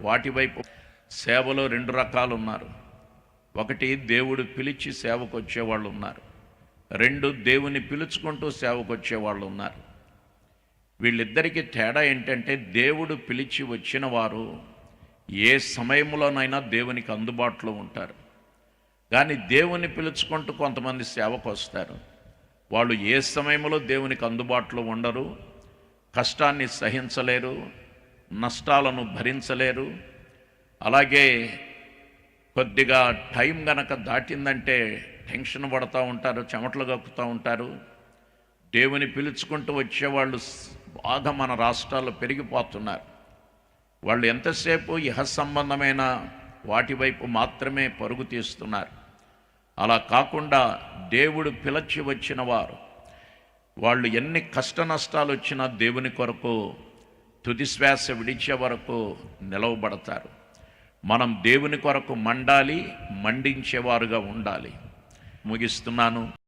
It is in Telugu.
వాటి వైపు. సేవలో రెండు రకాలు ఉన్నారు. ఒకటి దేవుడు పిలిచి సేవకు వచ్చేవాళ్ళు ఉన్నారు. రెండు దేవుని పిలుచుకుంటూ సేవకు వచ్చేవాళ్ళు ఉన్నారు. వీళ్ళిద్దరికీ తేడా ఏంటంటే, దేవుడు పిలిచి వచ్చిన వారు ఏ సమయంలోనైనా దేవునికి అందుబాటులో ఉంటారు. కానీ దేవుని పిలుచుకుంటూ కొంతమంది సేవకు వస్తారు. వాళ్ళు ఏ సమయంలో దేవునికి అందుబాటులో ఉండరు, కష్టాన్ని సహించలేరు, నష్టాలను భరించలేరు. అలాగే కొద్దిగా టైం గనక దాటిందంటే టెన్షన్ పడుతూ ఉంటారు, చెమటలు కక్కుతూ ఉంటారు. దేవుని పిలుచుకుంటూ వచ్చేవాళ్ళు బాగా మన రాష్ట్రాల్లో పెరిగిపోతున్నారు. వాళ్ళు ఎంతసేపు ఇహ సంబంధమైన వాటి వైపు మాత్రమే పరుగు తీస్తున్నారు. అలా కాకుండా దేవుడు పిలిచి వచ్చిన వారు, వాళ్ళు ఎన్ని కష్ట నష్టాలు వచ్చినా దేవుని కొరకు తుది శ్వాస విడిచే వరకు నిలవబడతారు. మనం దేవుని కొరకు మండాలి, మండించేవారుగా ఉండాలి. ముగిస్తున్నాను.